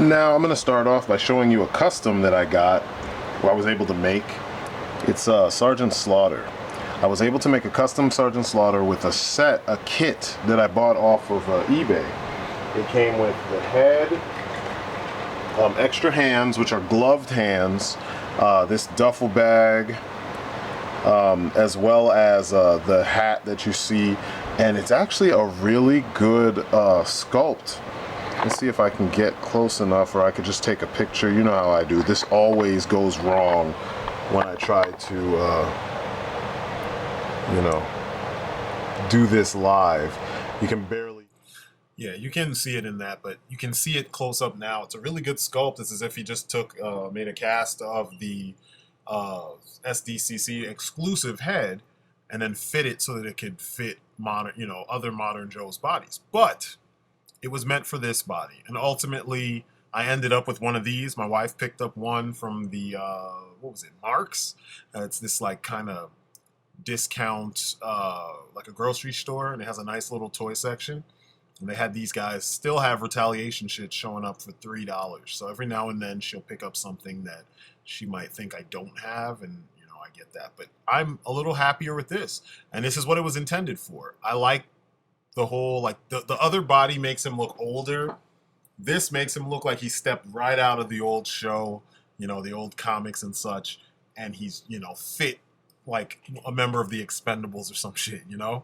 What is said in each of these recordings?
Now I'm going to start off by showing you a custom that I got, or I was able to make. It's Sergeant Slaughter. I was able to make a custom Sergeant Slaughter with a kit that I bought off of eBay. It came with the head, extra hands, which are gloved hands, this duffel bag, as well as the hat that you see, and it's actually a really good sculpt. Let's see if I can get close enough, or I could just take a picture. You know how I do. This always goes wrong when I try to, you know, do this live. You can barely... Yeah, you can see it in that, but you can see it close up now. It's a really good sculpt. It's as if he just took, made a cast of the SDCC exclusive head and then fit it so that it could fit modern, you know, other modern Joe's bodies. But it was meant for this body, and ultimately I ended up with one of these. My wife picked up one from the what was it, Marks? It's this like kind of discount, like a grocery store, and it has a nice little toy section. And they had these guys still have retaliation shit showing up for $3. So every now and then she'll pick up something that she might think I don't have, and you know, I get that. But I'm a little happier with this, and this is what it was intended for. I like the whole, like, the other body makes him look older. This makes him look like he stepped right out of the old show, you know, the old comics and such, and he's, you know, fit like a member of the Expendables or some shit, you know?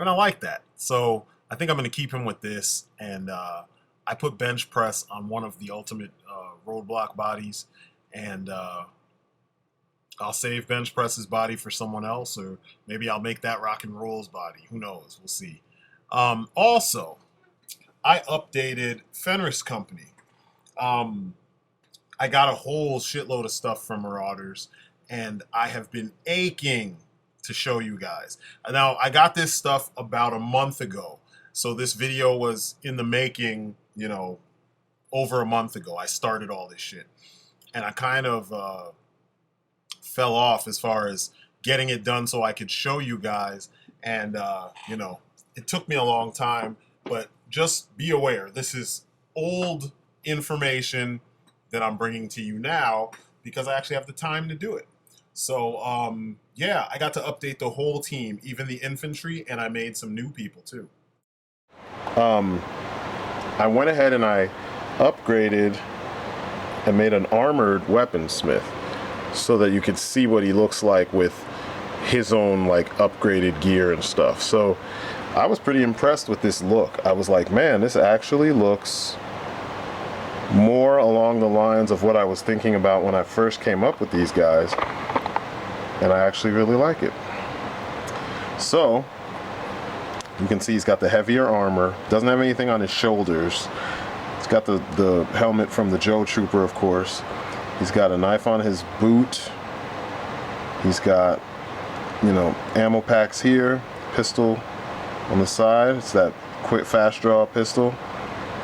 And I like that. So I think I'm going to keep him with this, and I put bench press on one of the Ultimate Roadblock bodies, and I'll save bench press's body for someone else, or maybe I'll make that Rock and Roll's body. Who knows? We'll see. Also, I updated Fenris Company. I got a whole shitload of stuff from Marauders, and I have been aching to show you guys. Now, I got this stuff about a month ago, so this video was in the making, you know, over a month ago. I started all this shit, and I kind of fell off as far as getting it done so I could show you guys, and you know, it took me a long time, but just be aware, this is old information that I'm bringing to you now because I actually have the time to do it. So, yeah, I got to update the whole team, even the infantry, and I made some new people too. I went ahead and I upgraded and made an armored weaponsmith so that you could see what he looks like with his own like upgraded gear and stuff. So I was pretty impressed with this look. I was like, man, this actually looks more along the lines of what I was thinking about when I first came up with these guys, and I actually really like it. So you can see he's got the heavier armor, doesn't have anything on his shoulders. He's got the helmet from the Joe Trooper, of course. He's got a knife on his boot. He's got, you know, ammo packs here, pistol on the side. It's that quick fast draw pistol.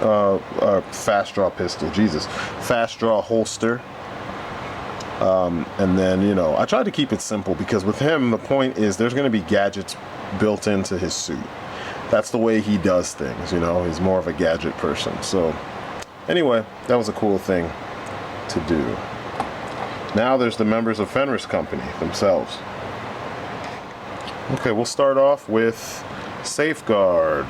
Fast draw pistol, Jesus. Fast draw holster. And then, you know, I tried to keep it simple because with him, the point is there's going to be gadgets built into his suit. That's the way he does things, you know. He's more of a gadget person. So, anyway, that was a cool thing to do. Now there's the members of Fenris Company themselves. Okay, we'll start off with Safeguard.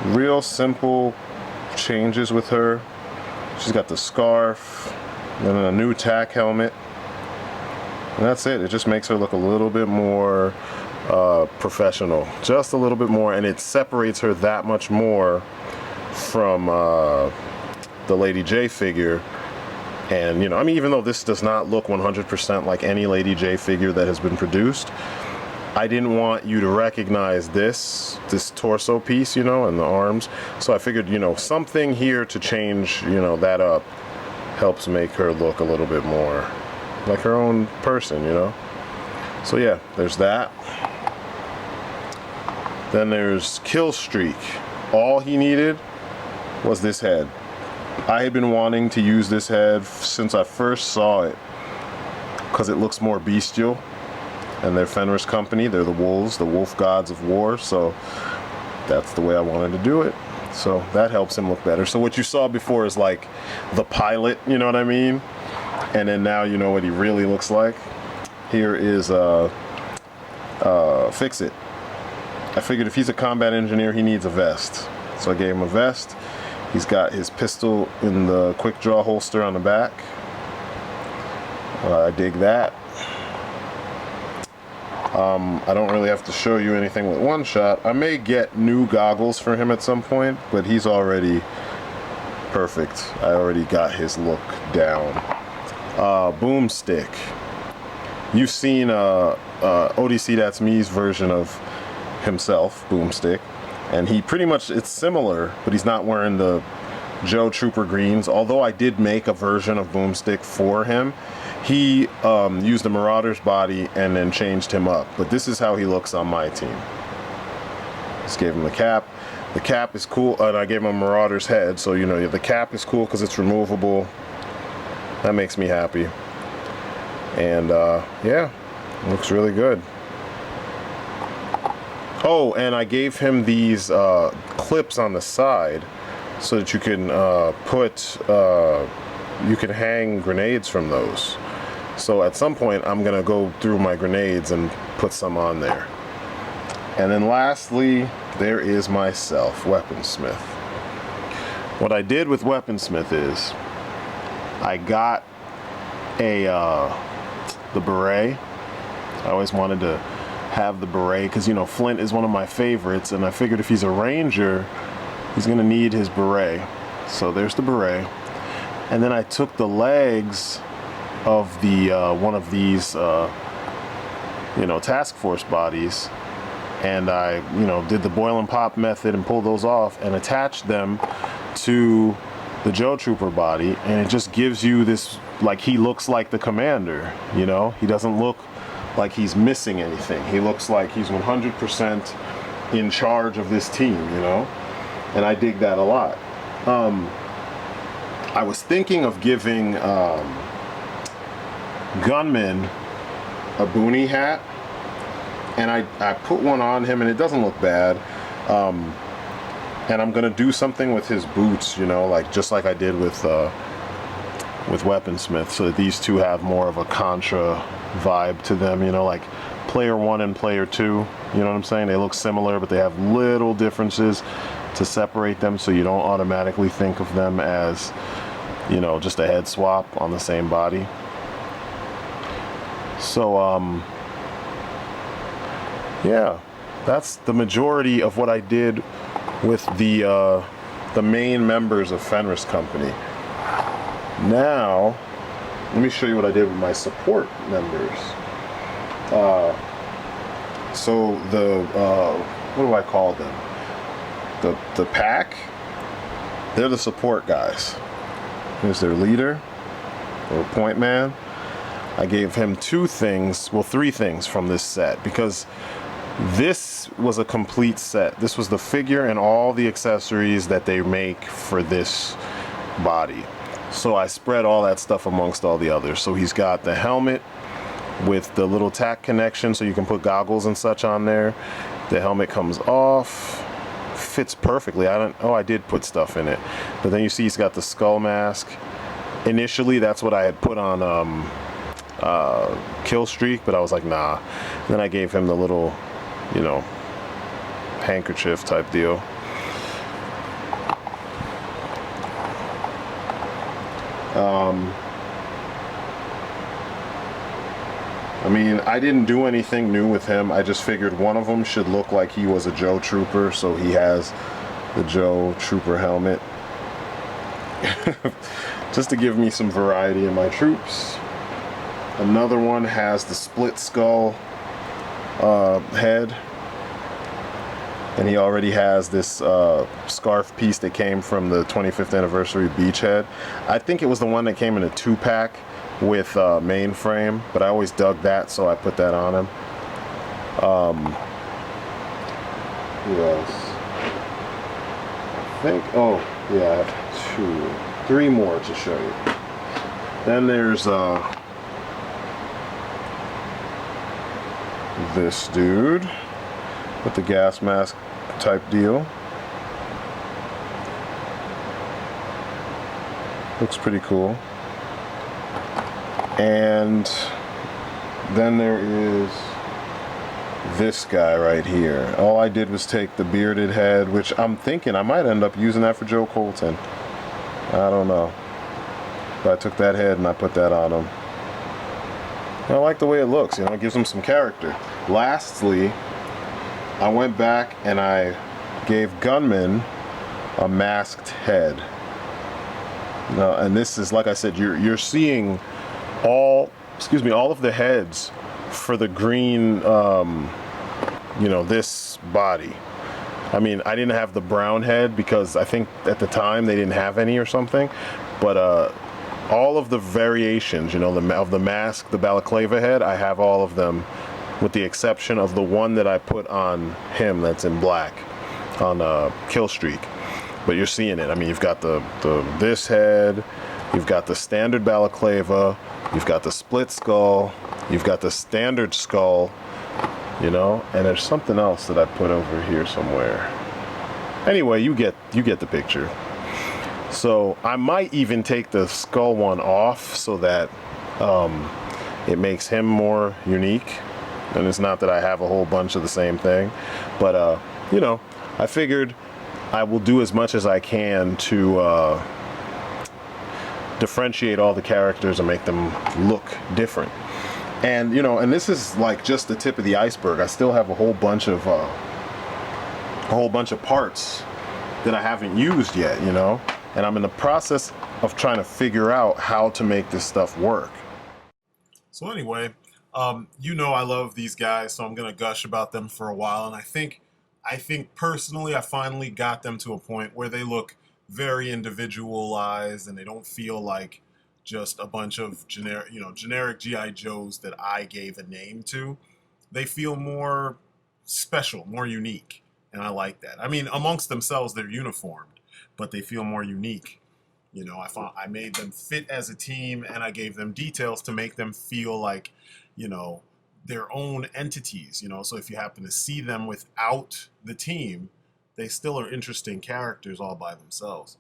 Real simple changes with her. She's got the scarf, then a new tack helmet, and that's it. It just makes her look a little bit more professional, just a little bit more, and it separates her that much more from the Lady J figure. And, you know, I mean, even though this does not look 100% like any Lady J figure that has been produced, I didn't want you to recognize this torso piece, you know, and the arms. So I figured, you know, something here to change, you know, that up helps make her look a little bit more like her own person, you know. So yeah, there's that. Then there's Kill Streak. All he needed was this head. I had been wanting to use this head since I first saw it because it looks more bestial. And they're Fenris Company, they're the wolves, the wolf gods of war, so that's the way I wanted to do it. So that helps him look better. So what you saw before is like the pilot, you know what I mean? And then now you know what he really looks like. Here is Fix It. I figured if he's a combat engineer, he needs a vest. So I gave him a vest. He's got his pistol in the quick draw holster on the back. I dig that. I don't really have to show you anything with one shot. I may get new goggles for him at some point, but he's already perfect. I already got his look down. Boomstick. You've seen ODC Datsme's version of himself, Boomstick, and he pretty much, it's similar, but he's not wearing the Joe Trooper greens. Although I did make a version of Boomstick for him, he used the Marauder's body and then changed him up. But this is how he looks on my team. Just gave him the cap. The cap is cool, and I gave him a Marauder's head, so you know the cap is cool because it's removable. That makes me happy. And yeah, looks really good. Oh, and I gave him these clips on the side so that you can you can hang grenades from those. So at some point I'm gonna go through my grenades and put some on there. And then lastly, there is myself, Weaponsmith. What I did with Weaponsmith is I got the beret. I always wanted to have the beret because, you know, Flint is one of my favorites, and I figured if he's a ranger, he's gonna need his beret. So there's the beret. And then I took the legs of the one of these you know, task force bodies, and I, you know, did the boil and pop method and pulled those off and attached them to the Joe Trooper body, and it just gives you this, like, he looks like the commander, you know? He doesn't look like he's missing anything. He looks like he's 100% in charge of this team, you know? And I dig that a lot. I was thinking of giving gunmen a boonie hat, and I put one on him and it doesn't look bad. And I'm gonna do something with his boots, you know, like just like I did with Weaponsmith, so that these two have more of a Contra vibe to them, you know, like player 1 and player 2, you know what I'm saying? They look similar, but they have little differences to separate them, so you don't automatically think of them as, you know, just a head swap on the same body. So yeah, that's the majority of what I did with the main members of Fenris Company. Now, let me show you what I did with my support members. So the what do I call them? The pack. They're the support guys. Here's their leader, or point man. I gave him 2 things, well, 3 things from this set, because this was a complete set. This was the figure and all the accessories that they make for this body. So I spread all that stuff amongst all the others. So he's got the helmet with the little tack connection so you can put goggles and such on there. The helmet comes off, fits perfectly. I did put stuff in it. But then you see he's got the skull mask. Initially, that's what I had put on Kill Streak, but I was like, nah. Then I gave him the little, you know, handkerchief type deal. I mean, I didn't do anything new with him. I just figured one of them should look like he was a Joe Trooper, so he has the Joe Trooper helmet. Just to give me some variety in my troops. Another one has the split skull head, and he already has this scarf piece that came from the 25th anniversary beachhead. I think it was the one that came in a 2-pack with mainframe, but I always dug that, so I put that on him. Who else? I think, oh yeah, I have 3 more to show you. Then there's this dude with the gas mask type deal. Looks pretty cool. And then there is this guy right here. All I did was take the bearded head, which I'm thinking I might end up using that for Joe Colton. I don't know. But I took that head and I put that on him. I like the way it looks, you know, it gives him some character. Lastly, I went back and I gave Gunman a masked head. And this is, like I said, you're seeing all of the heads for the green, you know, this body. I mean, I didn't have the brown head because I think at the time they didn't have any or something, but all of the variations, you know, of the mask, the balaclava head, I have all of them, with the exception of the one that I put on him that's in black on Kill Streak. But you're seeing it. I mean, you've got this head, you've got the standard balaclava, you've got the split skull, you've got the standard skull, you know, and there's something else that I put over here somewhere. Anyway, you get the picture. So I might even take the skull one off so that it makes him more unique. And it's not that I have a whole bunch of the same thing, but you know, I figured I will do as much as I can to differentiate all the characters and make them look different. And you know, and this is like just the tip of the iceberg. I still have a whole bunch of parts that I haven't used yet, you know, and I'm in the process of trying to figure out how to make this stuff work. So anyway, you know, I love these guys, so I'm gonna gush about them for a while, and I think personally I finally got them to a point where they look very individualized and they don't feel like just a bunch of generic GI Joes that I gave a name to. They feel more special, more unique, and I like that. I mean, amongst themselves they're uniformed, but they feel more unique. You know, I made them fit as a team, and I gave them details to make them feel like, you know, their own entities, you know, so if you happen to see them without the team, they still are interesting characters all by themselves.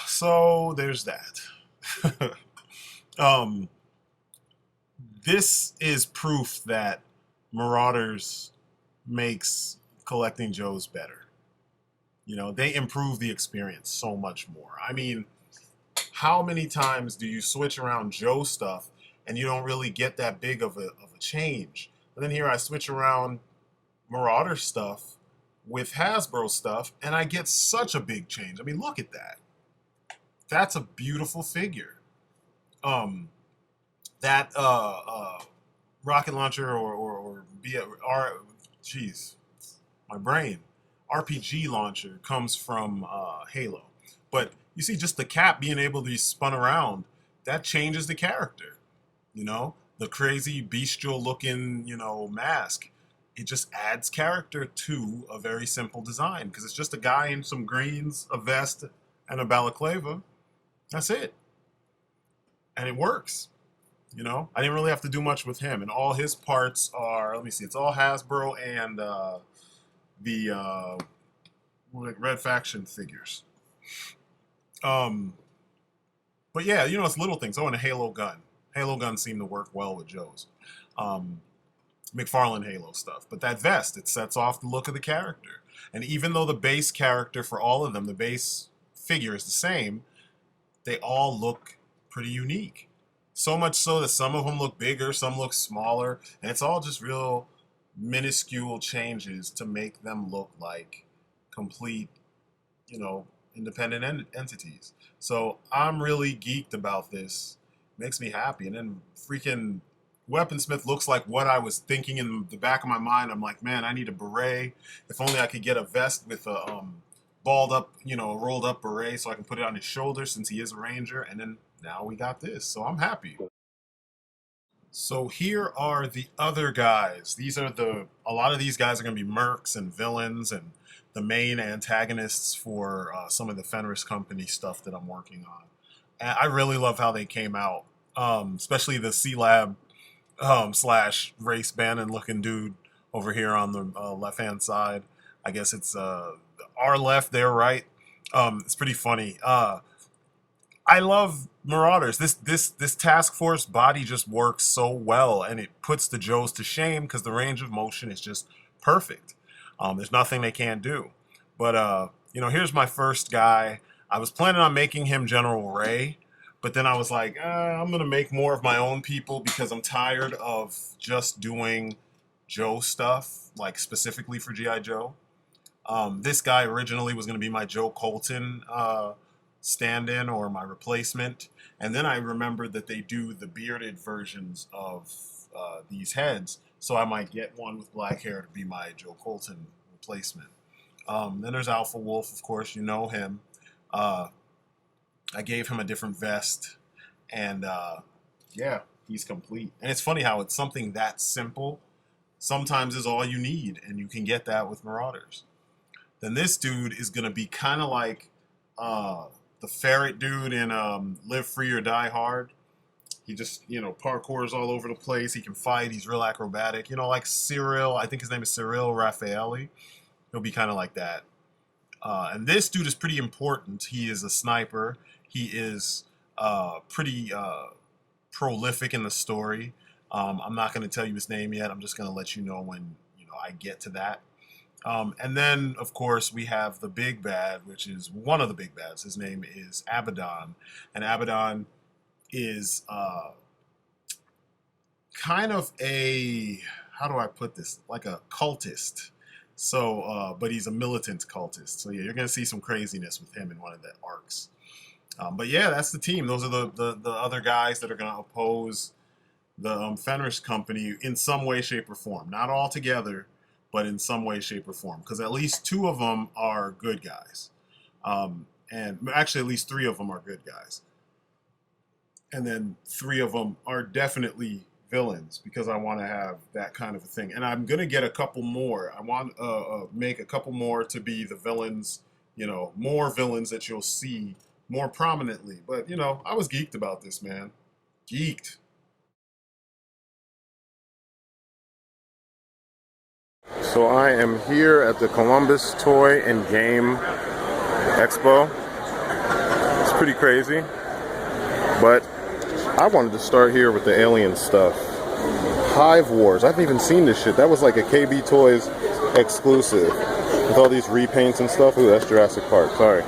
So there's that. This is proof that Marauders makes collecting Joes better. You know, they improve the experience so much more. I mean, how many times do you switch around Joe stuff and you don't really get that big of a change? And then here I switch around Marauder stuff with Hasbro stuff, and I get such a big change. I mean, look at that. That's a beautiful figure. That rocket launcher or geez, my brain. RPG launcher comes from Halo. But you see, just the cap being able to be spun around, that changes the character. You know, the crazy bestial looking, you know, mask, it just adds character to a very simple design, because it's just a guy in some greens, a vest, and a balaclava. That's it. And it works. You know, I didn't really have to do much with him, and all his parts are, let me see, it's all Hasbro and the Red Faction figures. But yeah, you know, it's little things. Oh, and a Halo gun. Halo guns seem to work well with Joe's. McFarlane Halo stuff. But that vest, it sets off the look of the character. And even though the base character for all of them, the base figure is the same, they all look pretty unique. So much so that some of them look bigger, some look smaller, and it's all just real minuscule changes to make them look like complete, you know, independent entities. So I'm really geeked about this. Makes me happy. And then freaking Weaponsmith looks like what I was thinking in the back of my mind. I'm like, man, I need a beret. If only I could get a vest with a balled up, you know, rolled up beret so I can put it on his shoulder since he is a ranger. And then now we got this. So I'm happy. So here are the other guys. These are a lot of these guys are going to be mercs and villains and the main antagonists for some of the Fenris Company stuff that I'm working on. And I really love how they came out, especially the C-Lab slash Race Bannon looking dude over here on the left-hand side. I guess it's our left, their right. It's pretty funny. I love Marauders. This task force body just works so well, and it puts the Joes to shame because the range of motion is just perfect. There's nothing they can't do. But you know, here's my first guy. I was planning on making him General Ray, but then I was like, I'm gonna make more of my own people because I'm tired of just doing Joe stuff, like specifically for G.I. Joe. This guy originally was gonna be my Joe Colton stand-in or my replacement, and then I remembered that they do the bearded versions of these heads, so I might get one with black hair to be my Joe Colton replacement. Then there's Alpha Wolf, of course, you know him. I gave him a different vest, and yeah, he's complete. And it's funny how it's something that simple sometimes is all you need, and you can get that with Marauders. Then this dude is gonna be kind of like the ferret dude in Live Free or Die Hard. He just, you know, parkours all over the place. He can fight. He's real acrobatic. You know, like Cyril. I think his name is Cyril Raffaelli. He'll be kind of like that. And this dude is pretty important. He is a sniper. He is pretty prolific in the story. I'm not going to tell you his name yet. I'm just going to let you know when, you know, I get to that. And then, of course, we have the big bad, which is one of the big bads. His name is Abaddon. And Abaddon is kind of a, how do I put this? Like a cultist. So, but he's a militant cultist. So, yeah, you're going to see some craziness with him in one of the arcs. But, yeah, that's the team. Those are the other guys that are going to oppose the Fenris Company in some way, shape, or form. Not all together, but in some way, shape, or form. Because at least 2 of them are good guys. And actually, at least 3 of them are good guys. And then 3 of them are definitely villains, because I want to have that kind of a thing. And I'm going to get a couple more. I want to make a couple more to be the villains, you know, more villains that you'll see more prominently. But, you know, I was geeked about this, man. Geeked. So I am here at the Columbus Toy and Game Expo. It's pretty crazy, but I wanted to start here with the alien stuff. Hive Wars. I haven't even seen this shit. That was like a KB Toys exclusive with all these repaints and stuff. Ooh, that's Jurassic Park. Sorry.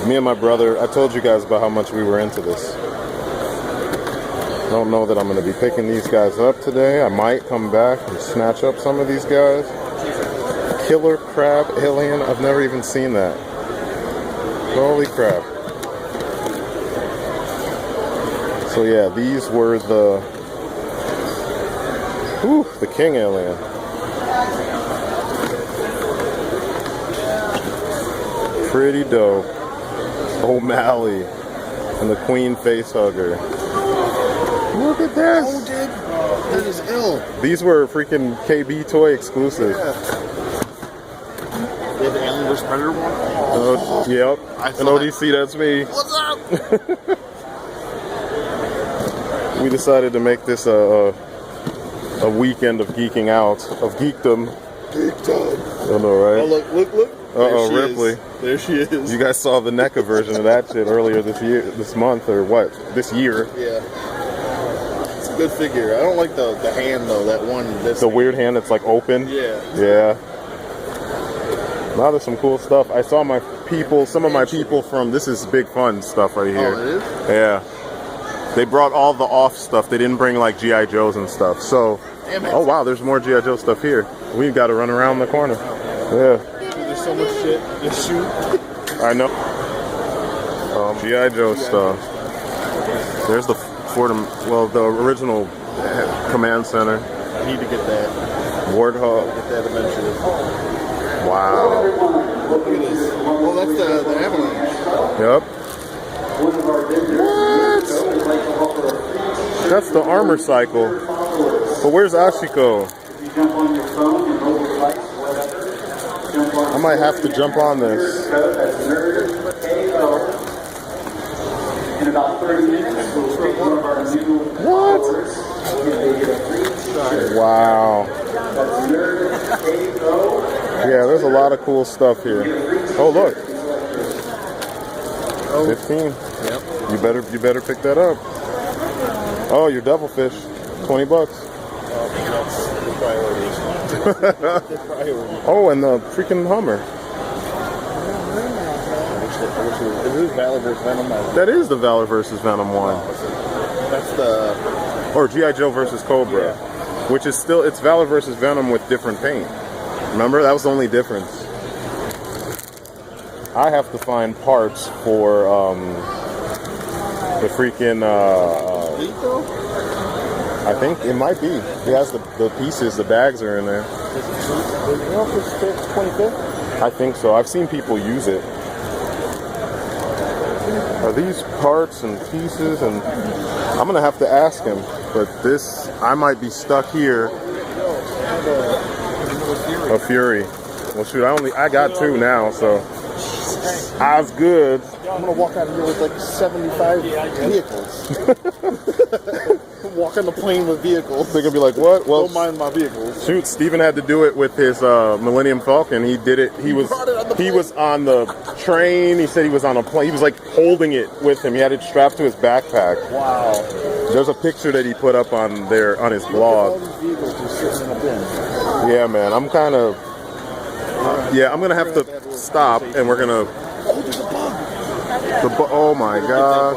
Me and my brother, I told you guys about how much we were into this. I don't know that I'm going to be picking these guys up today. I might come back and snatch up some of these guys. Killer Crab Alien. I've never even seen that. Holy crap. So yeah, these were the King Alien. Pretty dope. O'Malley and the Queen Facehugger. Look at this! Oh, dude, that is ill. These were freaking KB Toy exclusive. Yeah. They had the Alien vs. Predator one? Oh, yep. An ODC, that's me. What's up? We decided to make this a weekend of geeking out, of geekdom. Geekdom. I know, right? Oh, look. Uh-oh, Ripley. There she is. You guys saw the NECA version of that shit earlier this month, or what? This year. Yeah. It's a good figure. I don't like the hand, though, that one. The weird hand that's like open? Yeah. Yeah. Now there's some cool stuff. I saw some of my people from, this is Big Fun stuff right here. Oh, it is? Yeah. They brought all the off stuff. They didn't bring like G.I. Joes and stuff. So, oh wow, there's more G.I. Joe stuff here. We've got to run around the corner. Yeah. There's so much shit to shoot. I know. G.I. Joe stuff. There's the the original command center. I need to get that. Warthog. Get that eventually. Wow. Look at this. Oh, that's the Avalanche. Yep. What? That's the armor cycle. But where's Ashiko? I might have to jump on this. What? Wow. Yeah, there's a lot of cool stuff here. Oh, look. 15. Yep. You better pick that up. Oh, your devilfish. $20. That's the priorities. The priority. Oh, and the freaking Hummer. Is this Valor versus Venom? That is the Valor versus Venom one. That's the... Or G.I. Joe versus Cobra. Yeah. Which is still, it's Valor versus Venom with different paint. Remember? That was the only difference. I have to find parts for the freaking... I think it might be. He has the pieces, the bags are in there. I think so. I've seen people use it. Are these parts and pieces? And I'm gonna have to ask him. But this, I might be stuck here. A Fury. Well, shoot, I got 2 now, so I was good. I'm gonna walk out of here with like 75 vehicles. Walk on the plane with vehicles. They're gonna be like, what? Well, don't mind my vehicles. Shoot, Steven had to do it with his Millennium Falcon. He did it. He was on the train. He said he was on a plane. He was like holding it with him. He had it strapped to his backpack. Wow. There's a picture that he put up on his blog. All these vehicles just sitting in a bin. Yeah, man. I'm kind of. I'm gonna have to stop, and we're gonna. Oh, there's a bug. Oh my god.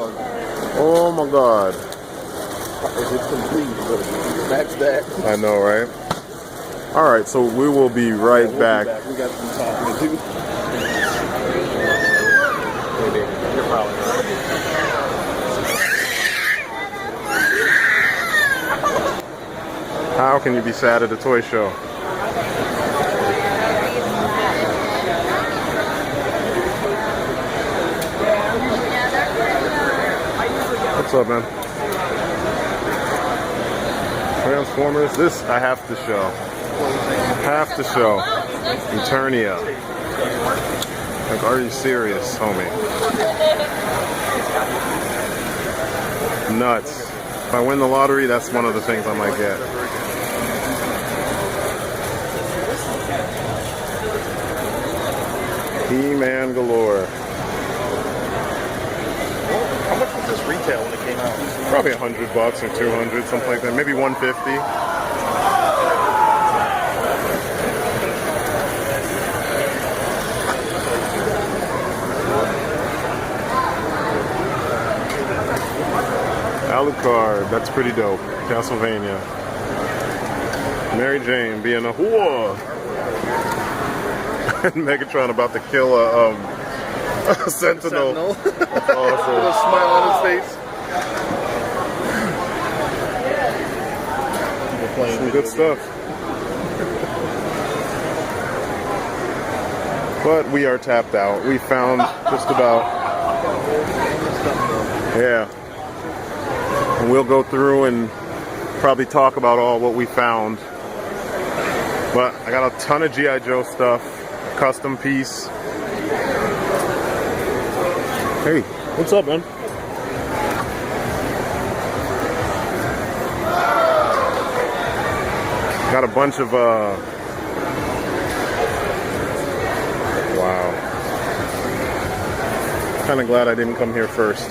Oh my god. Is it complete? That's that. I know, right? All right, so we will be right back. We got some talking to do. You're probably How can you be sad at a toy show? What's up, man? Transformers. This I have to show. Have to show. Eternia. Like, are you serious, homie? Nuts. If I win the lottery, that's one of the things I might get. He-Man galore. How much was this retail when it came out? Probably $100 or $200, something like that. Maybe $150. Alucard, that's pretty dope. Castlevania. Mary Jane being a whore. And Megatron about to kill a Sentinel. With a smile on his face. Some good stuff. But we are tapped out. We found just about. Yeah. And we'll go through and probably talk about all what we found. But I got a ton of G.I. Joe stuff. Custom piece. Hey, what's up, man? Got a bunch of wow. Kind of glad I didn't come here first.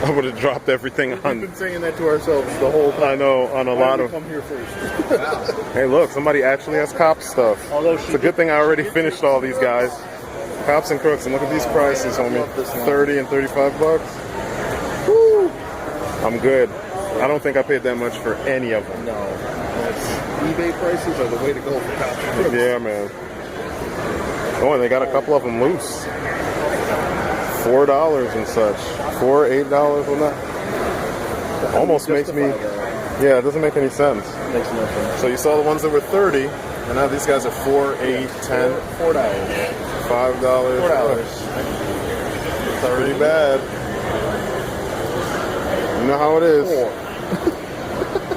I would have dropped everything on. We've been saying that to ourselves the whole time. I know, on a lot of. Come here first. Hey, look, somebody actually has cop stuff. It's a good thing I already finished all these guys. Cops and crooks, and look at these prices, homie. 30 and 35 bucks. Woo! I'm good. I don't think I paid that much for any of them. No. eBay prices are the way to go for cops and crooks. Yeah, man. Oh, and they got a couple of them loose. $4 and such. $4, $8 or not. Almost makes me. Yeah, it doesn't make any sense. Makes no sense. So you saw the ones that were 30, and now these guys are 4, 8, 10, $4. $5. $4. Pretty bad. You know how it is.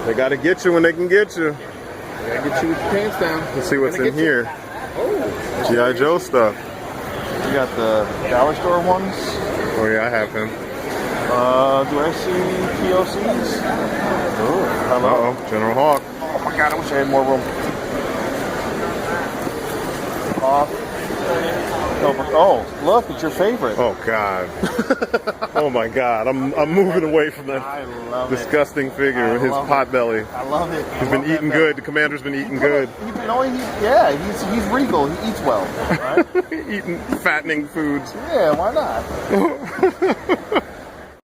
They got to get you when they can get you. They gotta get you with your pants down. Let's see what's in here. Oh. G.I. Joe stuff. You got the dollar store ones. Oh yeah, I have him. Do I see PLCs? Oh, hello. Uh-oh, General Hawk. Oh my god, I wish I had more room. Off. Oh, look, it's your favorite. Oh God. Oh my God. I'm moving away from that I love disgusting figure with his pot belly. I love it. He's been eating good. The commander's been eating good. He's regal. He eats well. Right? Eating fattening foods. Yeah, why not?